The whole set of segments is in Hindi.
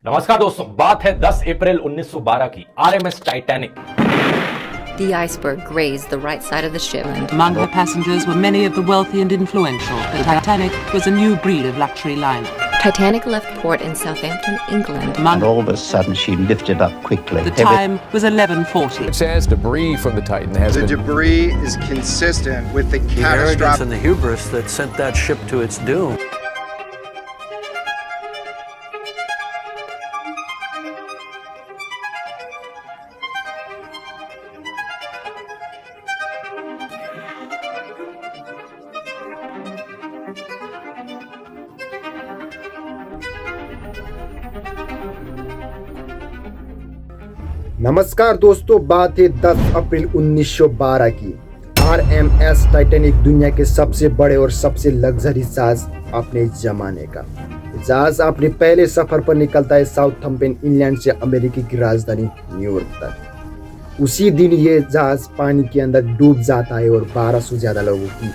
नमस्कार दोस्तों, बात है 10 अप्रैल 1912 की। RMS Titanic. The iceberg grazed the right side of the ship. Among her passengers were many of the wealthy and influential. The Titanic was a new breed of luxury liner. Titanic left port in Southampton, England. And all of a sudden she lifted up quickly. The time was 11:40. It says debris from the Titan has The been... debris is consistent with the The arrogance catastrophic... and the hubris that sent that ship to its doom. नमस्कार दोस्तों, बात है 10 अप्रैल 1912 की। आरएमएस टाइटैनिक दुनिया के सबसे बड़े और सबसे लग्जरी जहाज अपने जमाने का। जहाज अपने पहले सफर पर निकलता है साउथहैम्पटन, इंग्लैंड से अमेरिका की राजधानी न्यूयॉर्क तक। उसी दिन ये जहाज पानी के अंदर डूब जाता है और 1200 से ज्यादा लोगों की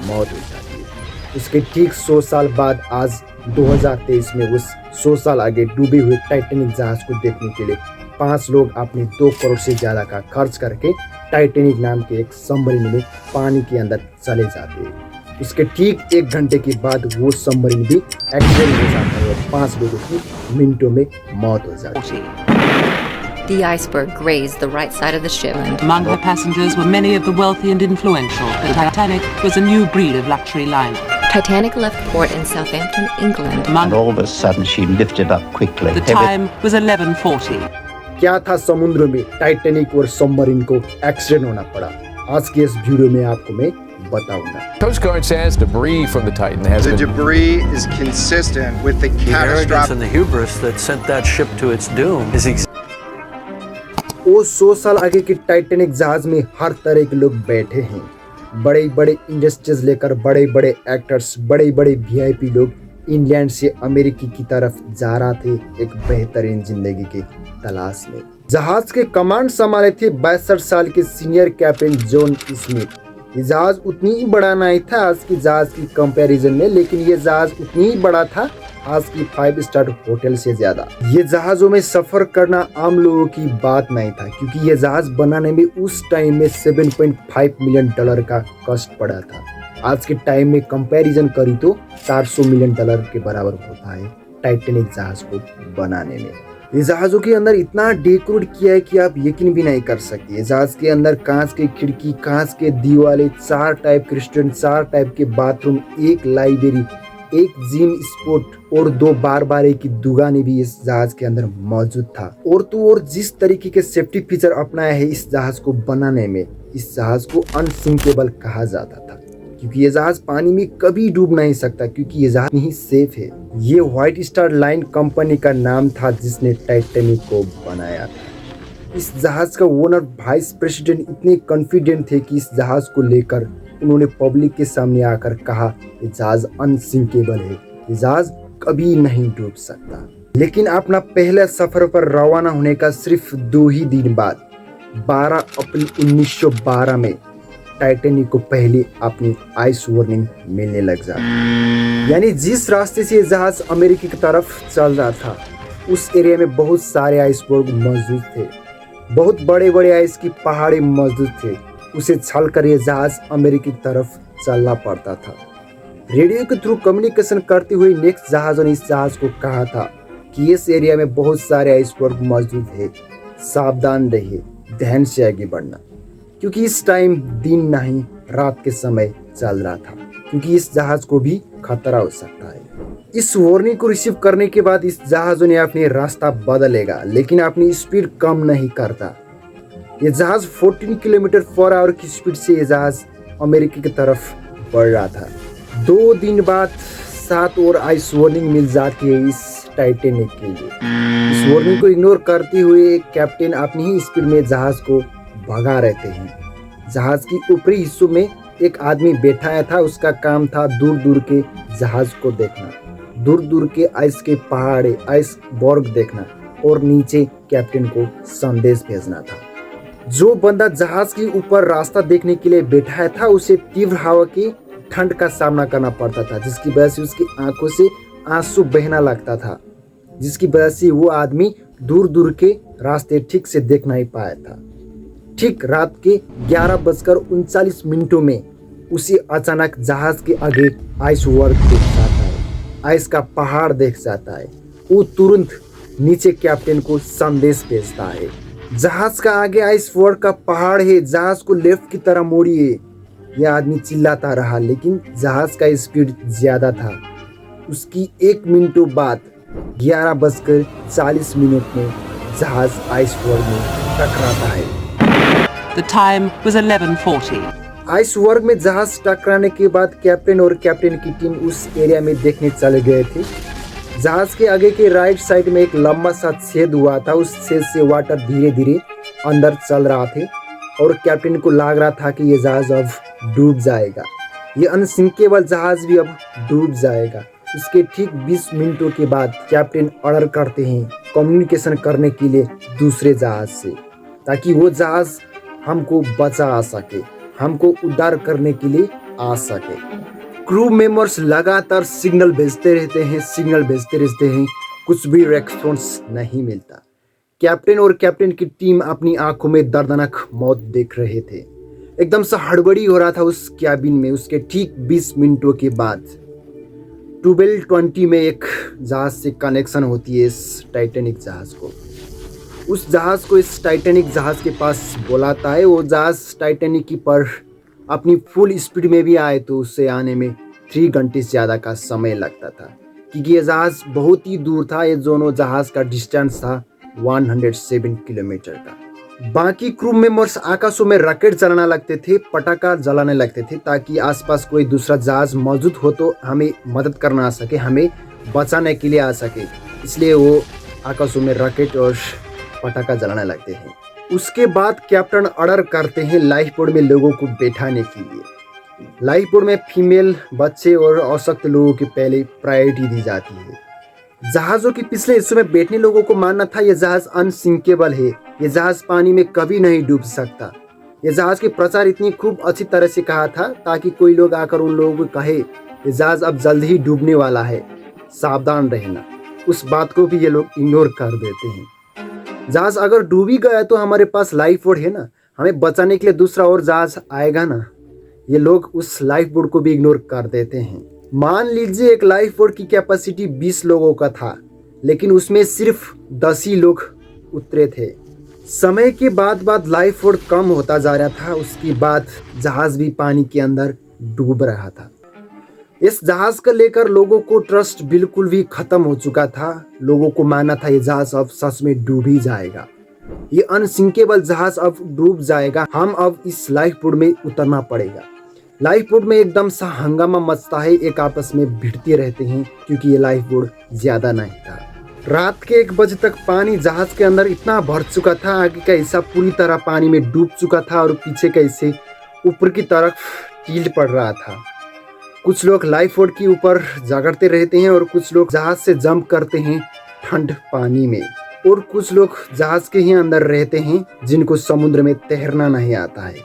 मौत हो जाती है। उसके ठीक 100 साल बाद आज 2023 में उस 100 साल आगे डूबे हुए टाइटैनिक जहाज को देखने के लिए 5 लोग अपने 2 करोड़ से ज्यादा का खर्च करके टाइटैनिक नाम के एक सबमरीन में पानी के अंदर चले जाते हैं। उसके ठीक 1 घंटे के बाद वो सबमरीन भी एक्सीडेंट हो जाता है और 5 लोगों की मिनटों में मौत हो जाती है। The iceberg grazed the right side of the ship. Among her passengers were many of the wealthy and influential. The Titanic was a new breed of luxury liner. Titanic left port in Southampton, England. And all of a sudden she lifted up quickly. The time was 11:40. क्या था समुद्र में टाइटैनिक और सबमरीन को एक्सीडेंट होना पड़ा? आज के इस वीडियो में आपको मैं बताऊंगा। Coast Guard says debris from the Titan has The been... debris is consistent with the The arrogance catastrophic... and the hubris that sent that ship to its doom is वो 100 साल आगे के टाइटैनिक जहाज में हर तरह के लोग बैठे हैं। बड़े बड़े इंडस्ट्रीज लेकर बड़े बड़े एक्टर्स, बड़े बड़े वीआईपी लोग इंग्लैंड से अमेरिका की तरफ जा रहा थे एक बेहतरीन जिंदगी की तलाश में। जहाज के कमांड संभाले थे 62 साल के सीनियर कैप्टन जॉन स्मिथ। ये जहाज उतनी ही बड़ा नहीं था आज की जहाज की कंपैरिजन में, लेकिन ये जहाज उतनी ही बड़ा था आज की 5 स्टार होटल से ज्यादा। ये जहाजों में सफर करना आम लोगों की बात नहीं था, क्योंकि ये जहाज बनाने में उस टाइम में $7.5 मिलियन का कॉस्ट पड़ा था। आज के टाइम में कंपैरिजन करी तो $400 मिलियन के बराबर होता है टाइटैनिक जहाज को बनाने में। ये जहाजों के अंदर इतना डेकोरेट किया है कि आप यकीन भी नहीं कर सकते। जहाज के अंदर कांच के खिड़की, कांच के दीवारें, 4 टाइप के रेस्टोरेंट, 4 टाइप के बाथरूम, 1 लाइब्रेरी, 1 जिम स्पॉट और 2 बार की दुकानें भी इस जहाज के अंदर मौजूद था। और तो और जिस तरीके के सेफ्टी फीचर अपनाया है इस जहाज को बनाने में, इस जहाज को अनसिंकेबल कहा जाता था, क्योंकि ये जहाज पानी में कभी डूब नहीं सकता, क्योंकि ये जहाज ही सेफ है। ये व्हाइट स्टार लाइन कंपनी का नाम था जिसने टाइटैनिक को बनाया था। इस जहाज का ओनर वाइस प्रेसिडेंट इतने कॉन्फिडेंट थे कि इस जहाज को लेकर उन्होंने पब्लिक के सामने आकर कहा ये जहाज अनसिंकेबल है, ये जहाज कभी नहीं डूब सकता। लेकिन अपना पहला सफर पर रवाना होने का सिर्फ 2 ही दिन बाद 12 अप्रैल 1912 में टाइटैनिक को पहले अपनी आइस वार्निंग मिलने लग जाती। यानी जिस रास्ते से जहाज अमेरिका की तरफ चल रहा था उस एरिया में बहुत सारे आइसबर्ग मौजूद थे, बहुत बड़े बड़े आइस की पहाड़ी मौजूद थे। उसे छलकर ये जहाज अमेरिका की तरफ चलना पड़ता था। रेडियो के थ्रू कम्युनिकेशन करते हुए नेक्स्ट जहाजों ने इस जहाज को कहा था कि इस एरिया में बहुत सारे आइसबर्ग मौजूद है, सावधान रहिए, ध्यान से आगे बढ़ना, क्योंकि इस टाइम दिन नहीं रात के समय चल रहा था, क्योंकि इस जहाज को भी खतरा हो सकता है। इस वार्निंग को रिसीव करने के बाद इस जहाजों ने अपनी रास्ता बदलेगा, लेकिन अपनी स्पीड कम नहीं करता। ये जहाज 14 किलोमीटर/आवर की स्पीड से ये जहाज अमेरिका की तरफ बढ़ रहा था। 2 दिन बाद 7 और आइस वार्निंग मिल जाती है इस टाइटैनिक के लिए। इस वार्निंग को इग्नोर करते हुए कैप्टन अपनी ही स्पीड में जहाज को भगा रहते हैं। जहाज की ऊपरी हिस्सों में एक आदमी बैठाया था, उसका काम था दूर दूर के जहाज को देखना, दूर दूर के आइस के पहाड़े, आइस बर्ग देखना और नीचे कैप्टन को संदेश भेजना था। जो बंदा जहाज के ऊपर रास्ता देखने के लिए बैठाया था उसे तीव्र हवा की ठंड का सामना करना पड़ता था, जिसकी वजह से उसकी आंखों से आंसू बहना लगता था। जिसकी वजह से वो आदमी दूर दूर के रास्ते ठीक से देख नहीं पाया था। ठीक रात के 11:39 में उसी अचानक जहाज के आगे आइस वर्क देख जाता है, आइस का पहाड़ देख जाता है। वो तुरंत नीचे कैप्टन को संदेश भेजता है, जहाज का आगे आइस वर्क का पहाड़ है, जहाज को लेफ्ट की तरह मोड़िए। यह आदमी चिल्लाता रहा, लेकिन जहाज का स्पीड ज्यादा था। उसकी 1 मिनट बाद 11:40 में जहाज आइस वर्क में टकराता है। The time was 11:40. Ice work में जहाज टकराने के बाद कैप्टन और कैप्टन की टीम उस एरिया में देखने चले गए थे। जहाज के आगे के राइट साइड में एक लंबा सा छेद हुआ था। उस छेद से वाटर धीरे धीरे अंदर चल रहा थे और कैप्टन को लग रहा था कि ये जहाज अब डूब जाएगा, ये अनसिंकेबल जहाज भी अब डूब जाएगा। उसके ठीक 20 मिनटों के बाद कैप्टन ऑर्डर करते हैं कम्युनिकेशन करने के लिए दूसरे जहाज से, ताकि वो जहाज हमको बचा सके, हमको उद्धार करने के लिए आ सके। क्रू मेंबर्स लगातार सिग्नल भेजते रहते हैं, कुछ भी रेस्पॉन्स नहीं मिलता। कैप्टन और कैप्टन की टीम अपनी आंखों में दर्दनाक मौत देख रहे थे। एकदम से हड़बड़ी हो रहा था उस कैबिन में। उसके ठीक 20 मिनटों के बाद 12:20 में एक जहाज से कनेक्शन होती है इस टाइटैनिक जहाज को। उस जहाज को इस टाइटैनिक जहाज के पास बुलाता है। वो जहाज टाइटैनिक की पर अपनी फुल स्पीड में भी आए तो उससे आने में 3 घंटे से ज़्यादा का समय लगता था, क्योंकि ये जहाज बहुत ही दूर था। ये दोनों जहाज का डिस्टेंस था 107 किलोमीटर का। बाकी क्रू मेंबर्स आकाशों में रॉकेट चलाने लगते थे, पटाखा जलाने लगते थे, ताकि आसपास कोई दूसरा जहाज मौजूद हो तो हमें मदद करना आ सके, हमें बचाने के लिए आ सके। इसलिए वो आकाशों में रॉकेट और पटाखा जलाने लगते हैं। उसके बाद कैप्टन ऑर्डर करते हैं लाइफ बोट में लोगों को बैठाने के लिए। लाइफ बोट में फीमेल, बच्चे और अशक्त लोगों की पहले प्रायोरिटी दी जाती है। जहाज़ों के पिछले हिस्सों में बैठने लोगों को मानना था यह जहाज अनसिंकेबल है, यह जहाज पानी में कभी नहीं डूब सकता। यह जहाज के प्रचार इतनी खूब अच्छी तरह से कहा था ताकि कोई लोग आकर उन लोगों को कहे यह जहाज अब जल्द ही डूबने वाला है, सावधान रहना। उस बात को भी ये लोग इग्नोर कर देते हैं। जहाज अगर डूब ही गया तो हमारे पास लाइफ बोट है ना, हमें बचाने के लिए दूसरा और जहाज आएगा ना। ये लोग उस लाइफ बोट को भी इग्नोर कर देते हैं। मान लीजिए एक लाइफ बोट की कैपेसिटी 20 लोगों का था, लेकिन उसमें सिर्फ 10 ही लोग उतरे थे। समय के बाद लाइफ बोट कम होता जा रहा था। उसके बाद जहाज भी पानी के अंदर डूब रहा था। इस जहाज को लेकर लोगों को ट्रस्ट बिल्कुल भी खत्म हो चुका था। लोगों को मानना था ये जहाज अब सच में डूब ही जाएगा, ये अनसिंकेबल जहाज अब डूब जाएगा, हम अब इस लाइफ बोट में उतरना पड़ेगा। लाइफ बोट में एकदम सा हंगामा मचता है, एक आपस में भिड़ते रहते हैं क्योंकि ये लाइफ बोट ज्यादा नहीं था। रात के 1 बजे तक पानी जहाज के अंदर इतना भर चुका था, आगे का हिस्सा पूरी तरह पानी में डूब चुका था और पीछे का हिस्से ऊपर की तरफ टील पड़ रहा था। कुछ लोग लाइफ बोट के ऊपर जागरते रहते हैं और कुछ लोग जहाज से जंप करते हैं ठंड पानी में, और कुछ लोग जहाज के ही अंदर रहते हैं जिनको समुद्र में तैरना नहीं आता है,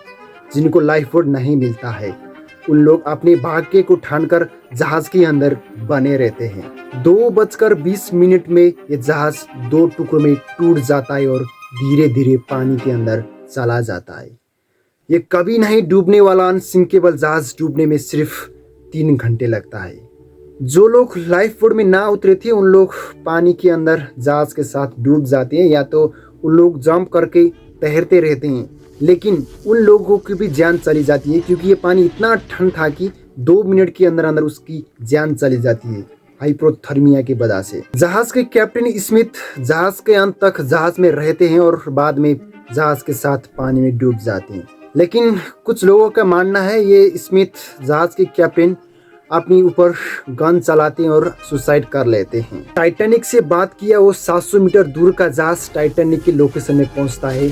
जिनको लाइफ बोट नहीं मिलता है। उन लोग अपने भाग्य को ठानकर जहाज के अंदर बने रहते हैं। 2:20 में ये जहाज 2 टुकड़ों में टूट जाता है और धीरे धीरे पानी के अंदर चला जाता है। ये कभी नहीं डूबने वाला अनसिंकेबल जहाज डूबने में सिर्फ 3 घंटे लगता है। जो लोग लाइफ बोट में ना उतरे थे उन लोग पानी के अंदर जहाज के साथ डूब जाते हैं, या तो उन लोग जंप करके तैरते रहते हैं, लेकिन उन लोगों की भी जान चली जाती है क्योंकि ये पानी इतना ठंड था कि 2 मिनट के अंदर अंदर उसकी जान चली जाती है हाइपोथर्मिया की वजह से। जहाज के कैप्टन स्मिथ जहाज के अंत तक जहाज में रहते हैं और बाद में जहाज के साथ पानी में डूब जाते हैं। लेकिन कुछ लोगों का मानना है ये स्मिथ जहाज के कैप्टन अपने ऊपर गन चलाते हैं और सुसाइड कर लेते हैं। टाइटैनिक से बात किया वो 700 मीटर दूर का जहाज टाइटैनिक के लोकेशन में पहुंचता है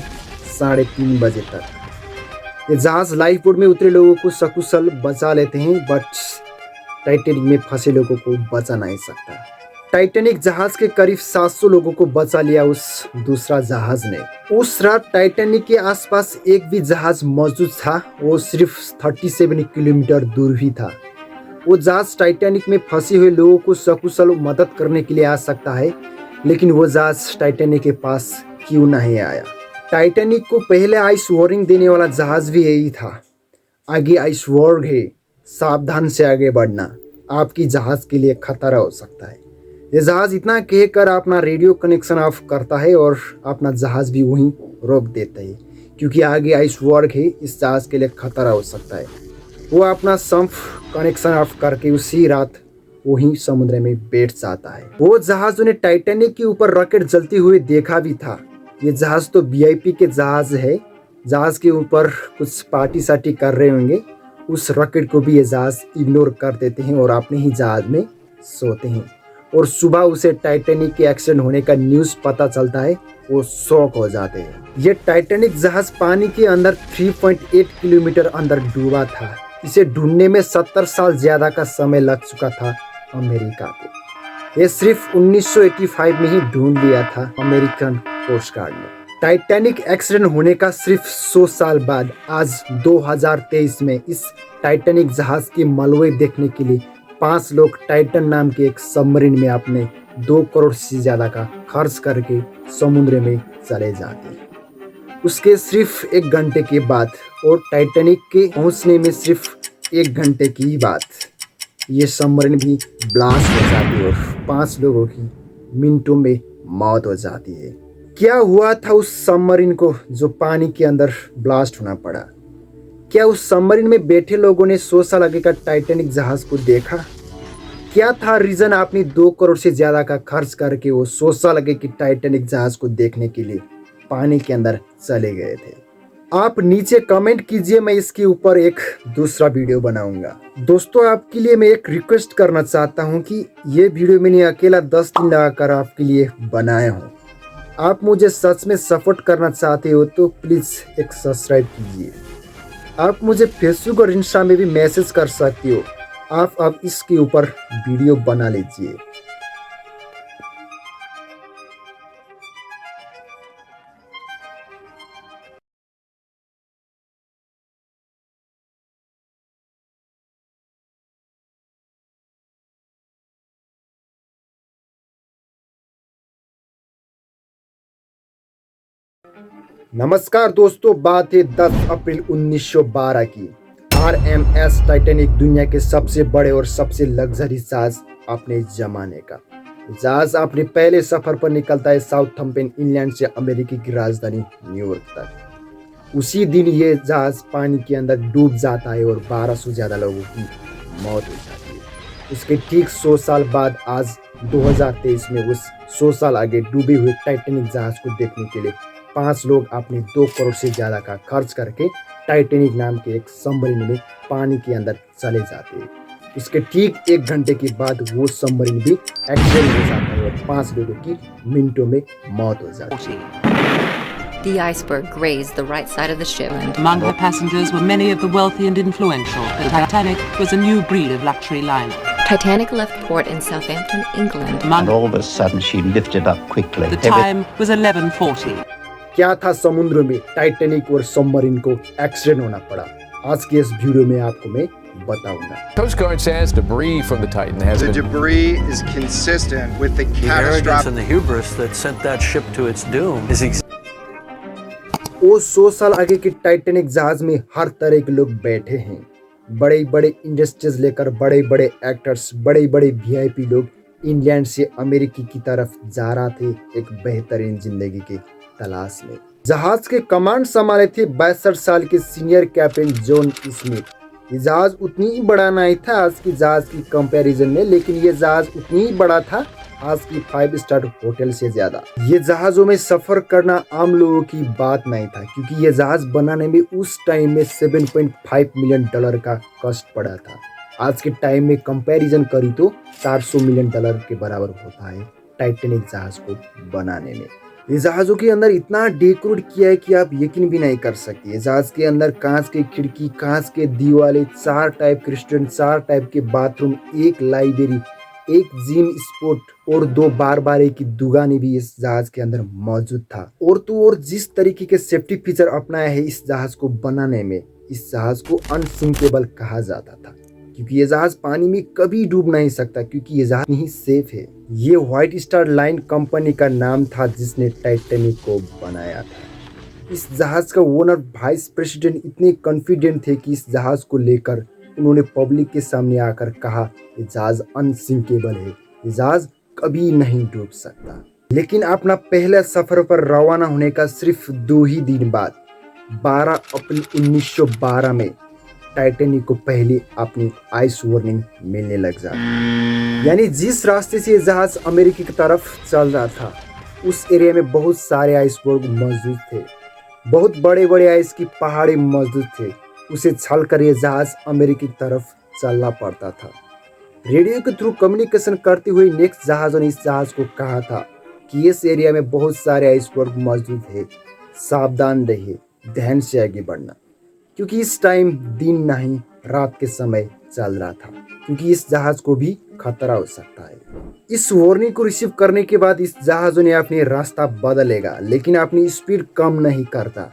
3:30 बजे तक। ये जहाज लाइफ बोट में उतरे लोगों को सकुशल बचा लेते हैं, बट टाइटैनिक में फंसे लोगों को बचा नहीं सकता। टाइटैनिक जहाज के करीब 700 लोगों को बचा लिया उस दूसरा जहाज ने। उस रात टाइटैनिक के आसपास एक भी जहाज मौजूद था, वो सिर्फ 37 किलोमीटर दूर ही था। वो जहाज टाइटैनिक में फंसे हुए लोगों को सकुशल मदद करने के लिए आ सकता है, लेकिन वो जहाज टाइटैनिक के पास क्यों नहीं आया? टाइटैनिक को पहले आइस वार्निंग देने वाला जहाज भी यही था। आगे आइस वार्ग है, सावधान से आगे बढ़ना, आपकी जहाज के लिए खतरा हो सकता है। ये जहाज इतना कहकर अपना रेडियो कनेक्शन ऑफ करता है और अपना जहाज भी वहीं रोक देता है, क्योंकि आगे आइस वार्ग है, इस जहाज के लिए खतरा हो सकता है। वो अपना संप कनेक्शन ऑफ करके उसी रात वहीं समुद्र में बैठ जाता है। वो जहाज उन्हें टाइटैनिक के ऊपर रॉकेट जलती हुई देखा भी था। ये जहाज तो वीआईपी के जहाज है, जहाज के ऊपर कुछ पार्टी सार्टी कर रहे होंगे, उस रॉकेट को भी ये जहाज इग्नोर कर देते हैं और अपने ही जहाज में सोते हैं। और सुबह उसे टाइटैनिक के एक्सीडेंट होने का न्यूज़ पता चलता है, वो शॉक हो जाते हैं। ये टाइटैनिक जहाज पानी के अंदर 3.8 किलोमीटर अंदर डूबा था। इसे ढूंढने में 70 साल ज्यादा का समय लग चुका था अमेरिका को। ये सिर्फ 1985 में ही ढूंढ लिया था अमेरिकन कोस्ट गार्ड ने। टाइटैनिक एक्सीडेंट होने का सिर्फ 100 साल बाद आज 2023 में इस टाइटैनिक जहाज के मलबे देखने के लिए 5 लोग टाइटन नाम के एक सबमरीन में अपने 2 करोड़ से ज्यादा का खर्च करके समुद्र में चले जाते हैं। उसके सिर्फ 1 घंटे के बाद और टाइटैनिक के पहुंचने में सिर्फ 1 घंटे की बात, ये सबमरीन भी ब्लास्ट हो जाती है और 5 लोगों की मिनटों में मौत हो जाती है। क्या हुआ था उस सबमरीन को जो पानी के अंदर ब्लास्ट होना पड़ा? क्या उस सबमरीन में बैठे लोगों ने 100 साल आगे का टाइटैनिक जहाज को देखा? क्या था रीजन आपने 2 करोड़ से ज्यादा का खर्च करके वो 100 साल आगे की टाइटैनिक जहाज को देखने के लिए पानी के अंदर चले गए थे? आप नीचे कमेंट कीजिए, मैं इसके ऊपर एक दूसरा वीडियो बनाऊंगा। दोस्तों, आपके लिए मैं एक रिक्वेस्ट करना चाहता हूं कि ये वीडियो मैंने अकेला 10 दिन लगाकर आपके लिए बनाया हूं। आप मुझे सच में सपोर्ट करना चाहते हो तो प्लीज एक सब्सक्राइब कीजिए। आप मुझे फेसबुक और इंस्टा में भी मैसेज कर सकते हो। आप अब इसके ऊपर वीडियो बना लीजिए। नमस्कार दोस्तों, बात है 10 अप्रैल 1912 की। RMS टाइटैनिक दुनिया के सबसे बड़े और सबसे लग्जरी जहाज अपने जमाने का। जहाज अपने पहले सफर पर निकलता है साउथहैम्पटन इंग्लैंड से अमेरिकी की राजधानी न्यूयॉर्क तक। उसी दिन ये जहाज पानी के अंदर डूब जाता है और 1200 से ज्यादा लोगों की मौत हो जाती है। उसके ठीक 100 साल बाद आज 2023 में उस 100 साल आगे डूबे हुए टाइटैनिक जहाज को देखने के लिए 5 लोग अपने 2 करोड़ से ज्यादा का खर्च करके टाइटैनिक नाम के एक सबमरीन में पानी के अंदर चले जाते हैं। उसके ठीक 1 घंटे के बाद वो सबमरीन भी एक्सीडेंट हो जाता है और 5 लोगों की मिनटों में मौत हो जाती है। The iceberg grazed the right side of the ship. Among her passengers were many of the wealthy and influential. The Titanic was a new breed of luxury liner. Titanic left port in Southampton, England. And all of a sudden she lifted up quickly. The time was 11:40. क्या था समुद्र में टाइटैनिक और सबमरीन को एक्सीडेंट होना पड़ा? आज के इस वीडियो में आपको मैं बताऊंगा। Coast Guard says debris from the Titan has The been debris is consistent with the The arrogance catastrophic. and the hubris that sent that ship to its doom is वो 100 साल आगे की टाइटैनिक जहाज में हर तरह के लोग बैठे हैं। बड़े बड़े इंडस्ट्रीज लेकर बड़े बड़े एक्टर्स, बड़े बड़े वीआईपी लोग इंग्लैंड से अमेरिकी की तरफ जा रहे थे एक बेहतरीन जिंदगी के तलाश में। जहाज के कमांड संभाले थे 62 साल के सीनियर कैप्टन जॉन स्मिथ। ये जहाज उतनी ही बड़ा नहीं था आज की जहाज की कंपैरिजन में, लेकिन ये जहाज उतनी ही बड़ा था आज की 5 स्टार होटल से ज्यादा। ये जहाजों में सफर करना आम लोगों की बात नहीं था, क्योंकि ये जहाज बनाने में उस टाइम में $7.5 मिलियन का कॉस्ट पड़ा था। आज के टाइम में कंपैरिजन करी तो $400 मिलियन के बराबर होता है टाइटैनिक जहाज को बनाने में। ये जहाजों के अंदर इतना डेकोरेट किया है कि आप यकीन भी नहीं कर सकते। जहाज के अंदर कांच के खिड़की, कांच के दीवारें, 4 टाइप के रेस्टोरेंट, 4 टाइप के बाथरूम, 1 लाइब्रेरी, 1 जिम स्पॉट और 2 बारबारे की दुकानें भी इस जहाज के अंदर मौजूद था। और तो और जिस तरीके के सेफ्टी फीचर अपनाया है इस जहाज को बनाने में, इस जहाज को अनसिंकेबल कहा जाता था, क्योंकि ये जहाज पानी में कभी डूब नहीं सकता, क्योंकि ये जहाज ही सेफ है। ये व्हाइट स्टार लाइन कंपनी का नाम था जिसने टाइटैनिक को बनाया था। इस जहाज का ओनर वाइस प्रेसिडेंट इतने कॉन्फिडेंट थे कि इस जहाज को लेकर उन्होंने पब्लिक के सामने आकर कहा ये जहाज अनसिंकेबल है, ये जहाज कभी नहीं डूब सकता। लेकिन अपना पहला सफर पर रवाना होने का सिर्फ 2 ही दिन बाद 12 अप्रैल 1912 में टाइटैनिक को पहले अपनी आइस वार्निंग मिलने लग जाती। यानी जिस रास्ते से ये जहाज अमेरिका की तरफ चल रहा था उस एरिया में बहुत सारे आइसबर्ग मौजूद थे, बहुत बड़े बड़े आइस की पहाड़ी मौजूद थे। उसे छल कर ये जहाज अमेरिका की तरफ चलना पड़ता था। रेडियो के थ्रू कम्युनिकेशन करते हुए नेक्स्ट जहाज़ों ने इस जहाज को कहा था कि इस एरिया में बहुत सारे आइसबर्ग मौजूद है, सावधान रहिए, ध्यान से आगे बढ़ना, क्योंकि इस टाइम दिन नहीं रात के समय चल रहा था, क्योंकि इस जहाज को भी खतरा हो सकता है। इस वार्निंग को रिसीव करने के बाद इस जहाज़ों ने अपनी रास्ता बदलेगा, लेकिन अपनी स्पीड कम नहीं करता।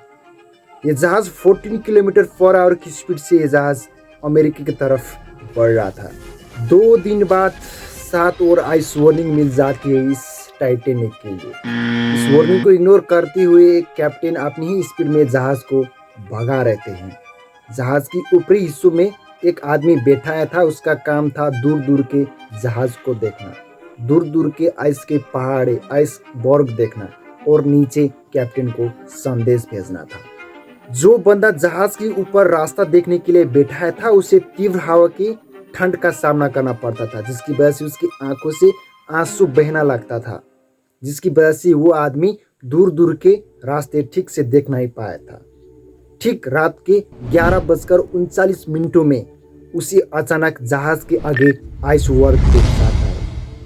ये जहाज 14 किलोमीटर पर आवर की स्पीड से ये जहाज अमेरिका की तरफ बढ़ रहा था। 2 दिन बाद 7 और आइस वार्निंग मिल जाती है इस टाइटैनिक के लिए। इस वार्निंग को इग्नोर करते हुए कैप्टन अपनी ही स्पीड में जहाज को भगा रहते हैं। जहाज की ऊपरी हिस्सों में एक आदमी बैठाया था, उसका काम था दूर दूर के जहाज को देखना, दूर दूर के आइस के पहाड़, आइस बर्ग देखना और नीचे कैप्टन को संदेश भेजना था। जो बंदा जहाज के ऊपर रास्ता देखने के लिए बैठाया था उसे तीव्र हवा की ठंड का सामना करना पड़ता था, जिसकी वजह से उसकी आंखों से आंसू बहना लगता था, जिसकी वजह से वो आदमी दूर दूर के रास्ते ठीक से देख नहीं पाया था। ठीक रात के 11:39 में उसे अचानक जहाज के आगे आइस वर्क दिख जाता है,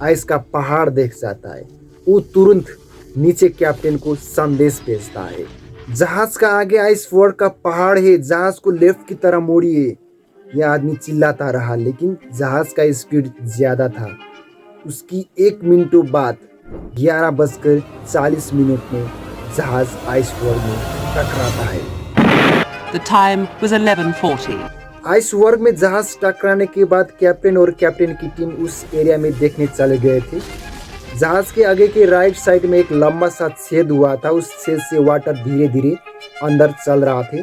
आइस का पहाड़ दिख जाता है। वो तुरंत नीचे कैप्टन को संदेश भेजता है, जहाज का आगे आइस वर्क का पहाड़ है, जहाज को लेफ्ट की तरफ मोड़िए। यह आदमी चिल्लाता रहा, लेकिन जहाज का स्पीड ज्यादा था। उसकी 1 मिनट बाद 11:40 में जहाज आइस वर्ग में टकराता है। The time was 11:40. आइस वर्ग में जहाज टकराने के बाद कैप्टन और कैप्टन की टीम उस एरिया में देखने चले गए थे। जहाज के आगे के राइट साइड में एक लंबा सा छेद हुआ था, उस छेद से वाटर धीरे धीरे अंदर चल रहा थे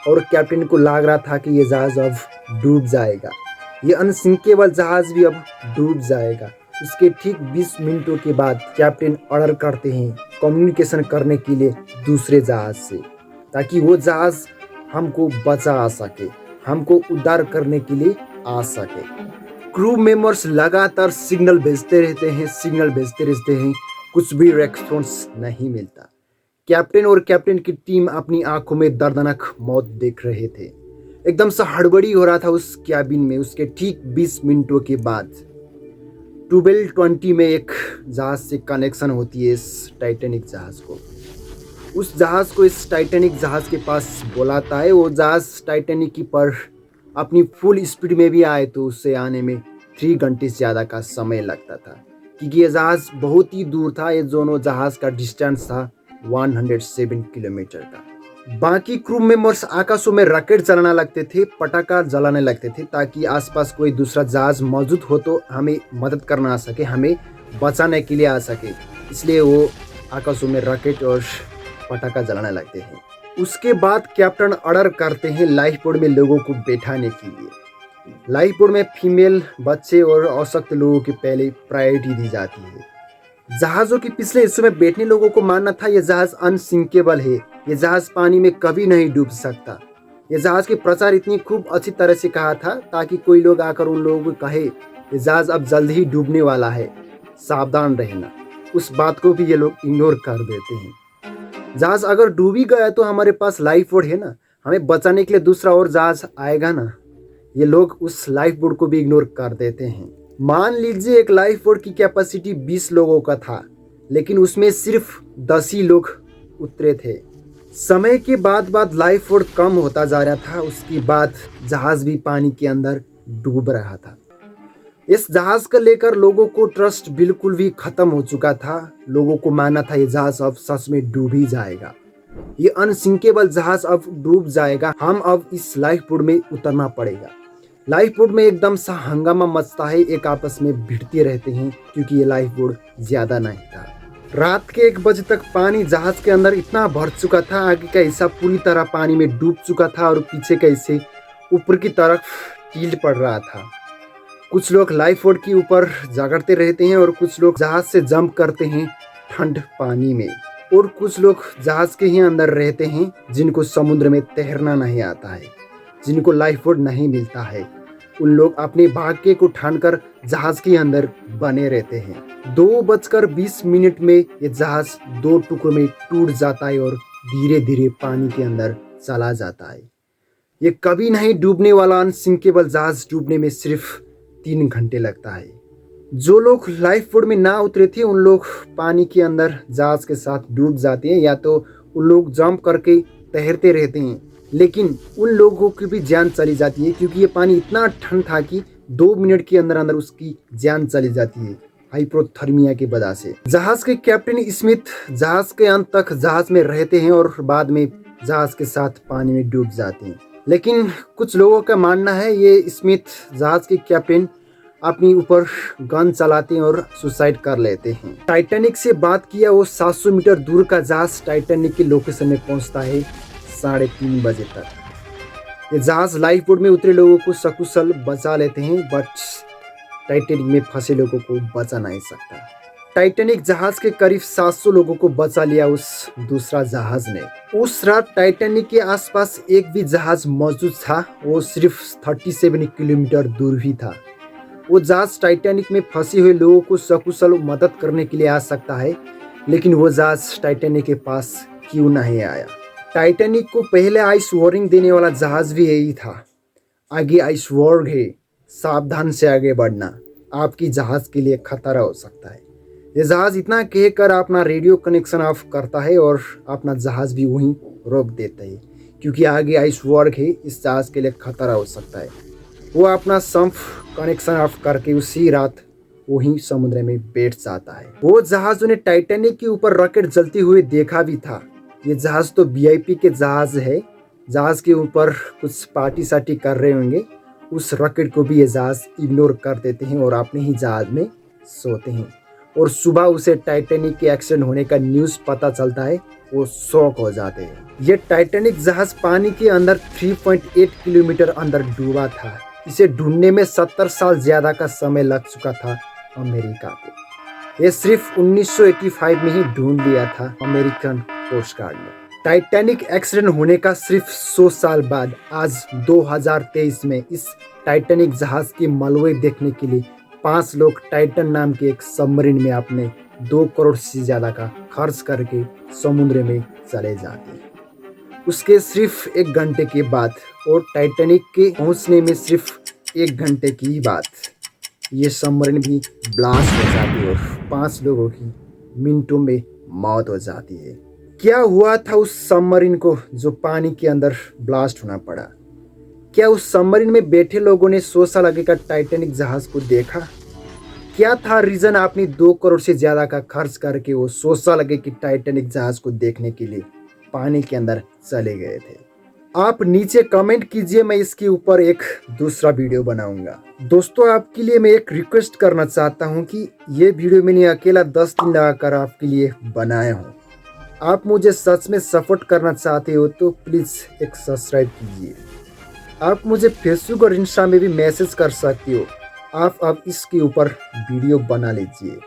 और कैप्टन को लग रहा था कि ये जहाज अब डूब जाएगा, ये अनसिंकेबल जहाज भी अब डूब जाएगा। उसके ठीक 20 मिनटों के बाद कैप्टन ऑर्डर करते हैं कम्युनिकेशन करने के लिए दूसरे जहाज से, ताकि वो जहाज हमको बचा आ सके, हमको उद्धार करने के लिए आ सके। क्रू मेंबर्स लगातार सिग्नल भेजते रहते हैं, कुछ भी रेस्पॉन्स नहीं मिलता। कैप्टन और कैप्टन की टीम अपनी आंखों में दर्दनाक मौत देख रहे थे। एकदम से हड़बड़ी हो रहा था उस कैबिन में। उसके ठीक 20 मिनटों के बाद 12:20 में एक जहाज से कनेक्शन होती है इस टाइटैनिक जहाज को। उस जहाज को इस टाइटैनिक जहाज के पास बुलाता है। वो जहाज टाइटैनिक की पर अपनी फुल स्पीड में भी आए तो उससे आने में 3 घंटे से ज़्यादा का समय लगता था, क्योंकि ये जहाज बहुत ही दूर था। ये दोनों जहाज का डिस्टेंस था 107 किलोमीटर का। बाकी क्रू मेंबर्स आकाशों में रॉकेट चलाने लगते थे, पटाखा जलाने लगते थे, ताकि आसपास कोई दूसरा जहाज मौजूद हो तो हमें मदद करना आ सके, हमें बचाने के लिए आ सके। इसलिए वो आकाशों में रॉकेट और पटाखा जलाने लगते हैं। उसके बाद कैप्टन ऑर्डर करते हैं लाइफ बोट में लोगों को बैठाने के लिए। लाइफ बोट में फीमेल, बच्चे और अशक्त लोगों की पहले प्रायोरिटी दी जाती है। जहाज़ों के पिछले हिस्सों में बैठने लोगों को मानना था ये जहाज अनसिंकेबल है, ये जहाज पानी में कभी नहीं डूब सकता। ये जहाज के प्रचार इतनी खूब अच्छी तरह से कहा था ताकि कोई लोग आकर उन लोगों को कहे ये जहाज अब जल्द ही डूबने वाला है, सावधान रहना। उस बात को भी ये लोग इग्नोर कर देते हैं। जहाज अगर डूब ही गया तो हमारे पास लाइफ बोट है ना, हमें बचाने के लिए दूसरा और जहाज आएगा ना। ये लोग उस लाइफ बोट को भी इग्नोर कर देते हैं। मान लीजिए एक लाइफ बोट की कैपेसिटी 20 लोगों का था, लेकिन उसमें सिर्फ 10 ही लोग उतरे थे। समय के बाद लाइफ बोट कम होता जा रहा था। उसके बाद जहाज भी पानी के अंदर डूब रहा था। इस जहाज को लेकर लोगों को ट्रस्ट बिल्कुल भी खत्म हो चुका था। लोगों को मानना था ये जहाज अब सच में डूब ही जाएगा, ये अनसिंकेबल जहाज अब डूब जाएगा, हम अब इस लाइफ बोट में उतरना पड़ेगा। लाइफ बोट में एकदम सा हंगामा मचता है, एक आपस में भिड़ते रहते हैं क्योंकि ये लाइफ बोट ज्यादा नहीं था। रात के 1 बजे तक पानी जहाज के अंदर इतना भर चुका था, आगे का हिस्सा पूरी तरह पानी में डूब चुका था और पीछे का हिस्से ऊपर की तरफ टिल्ट पड़ रहा था। कुछ लोग लाइफ बोट के ऊपर जागरते रहते हैं और कुछ लोग जहाज से जंप करते हैं ठंड पानी में, और कुछ लोग जहाज के ही अंदर रहते हैं जिनको समुद्र में तैरना नहीं आता है, जिनको लाइफ बोट नहीं मिलता है। उन लोग अपने भाग्य को ठानकर जहाज के अंदर बने रहते हैं। 2:20 में ये जहाज 2 टुकड़ों में टूट जाता है और धीरे धीरे पानी के अंदर चला जाता है। ये कभी नहीं डूबने वाला अनसिंकेबल जहाज डूबने में सिर्फ 3 घंटे लगता है। जो लोग लाइफ बोट में ना उतरे थे उन लोग पानी के अंदर जहाज के साथ डूब जाते हैं, या तो उन लोग जंप करके तैरते रहते हैं, लेकिन उन लोगों की भी जान चली जाती है क्योंकि ये पानी इतना ठंड था कि 2 मिनट के अंदर अंदर उसकी जान चली जाती है हाइपोथर्मिया की वजह से। जहाज के कैप्टन स्मिथ जहाज के अंत तक जहाज में रहते हैं और बाद में जहाज के साथ पानी में डूब जाते हैं, लेकिन कुछ लोगों का मानना है ये स्मिथ जहाज के कैप्टन अपने ऊपर गन चलाते हैं और सुसाइड कर लेते हैं। टाइटैनिक से बात किया, वो 700 मीटर दूर का जहाज टाइटैनिक के लोकेशन में पहुंचता है 3:30 बजे तक। ये जहाज लाइफ बोट में उतरे लोगों को सकुशल बचा लेते हैं, बट टाइटैनिक में फंसे लोगों को बचा नहीं सकता। टाइटैनिक जहाज के करीब 700 लोगों को बचा लिया उस दूसरा जहाज ने। उस रात टाइटैनिक के आसपास एक भी जहाज मौजूद था, वो सिर्फ 37 किलोमीटर दूर ही था। वो जहाज टाइटैनिक में फंसे हुए लोगों को सकुशल मदद करने के लिए आ सकता है, लेकिन वो जहाज टाइटैनिक के पास क्यों नहीं आया? टाइटैनिक को पहले आइस वार्निंग देने वाला जहाज भी यही था। आगे आइस वार्ग है, सावधान से आगे बढ़ना, आपकी जहाज के लिए खतरा हो सकता है। ये जहाज इतना कहकर अपना रेडियो कनेक्शन ऑफ करता है और अपना जहाज भी वहीं रोक देता है क्योंकि आगे आइस वार्ग है, इस जहाज के लिए खतरा हो सकता है। वो अपना संप कनेक्शन ऑफ करके उसी रात वहीं समुद्र में बैठ जाता है। वो जहाज उन्हें टाइटैनिक के ऊपर रॉकेट जलती हुई देखा भी था। ये जहाज तो वीआईपी के जहाज है, जहाज के ऊपर कुछ पार्टी सार्टी कर रहे होंगे, उस रॉकेट को भी ये जहाज इग्नोर कर देते हैं और अपने ही जहाज में सोते हैं। और सुबह उसे टाइटैनिक के एक्सीडेंट होने का न्यूज़ पता चलता है, वो शॉक हो जाते हैं। ये टाइटैनिक जहाज पानी के अंदर 3.8 किलोमीटर अंदर डूबा था। इसे ढूंढने में 70 साल ज्यादा का समय लग चुका था अमेरिका को। ये सिर्फ 1985 में ही ढूंढ लिया था अमेरिकन कोस्ट गार्ड ने। टाइटैनिक एक्सीडेंट होने का सिर्फ 100 साल बाद आज 2023 में इस टाइटैनिक जहाज के मलबे देखने के लिए 5 लोग टाइटन नाम के एक सबमरीन में अपने 2 करोड़ से ज्यादा का खर्च करके समुद्र में चले जाते हैं। उसके सिर्फ 1 घंटे के बाद और टाइटैनिक के पहुंचने में सिर्फ 1 घंटे की बात, ये सबमरीन भी ब्लास्ट हो जाती है और 5 लोगों की मिनटों में मौत हो जाती है। क्या हुआ था उस सबमरीन को जो पानी के अंदर ब्लास्ट होना पड़ा? क्या उस सबमरीन में बैठे लोगों ने 100 साल आगे का टाइटैनिक जहाज को देखा? क्या था रीजन आपने 2 करोड़ से ज्यादा का खर्च करके वो 100 साल आगे की टाइटैनिक जहाज को देखने के लिए पानी के अंदर चले गए थे? आप नीचे कमेंट कीजिए, मैं इसके ऊपर एक दूसरा वीडियो बनाऊंगा। दोस्तों, आपके लिए मैं एक रिक्वेस्ट करना चाहता हूं कि ये वीडियो मैंने अकेला 10 दिन लगाकर आपके लिए बनाया हूं। आप मुझे सच में सपोर्ट करना चाहते हो तो प्लीज़ एक सब्सक्राइब कीजिए। आप मुझे फेसबुक और इंस्टा में भी मैसेज कर सकते हो। आप अब इसके ऊपर वीडियो बना लीजिए।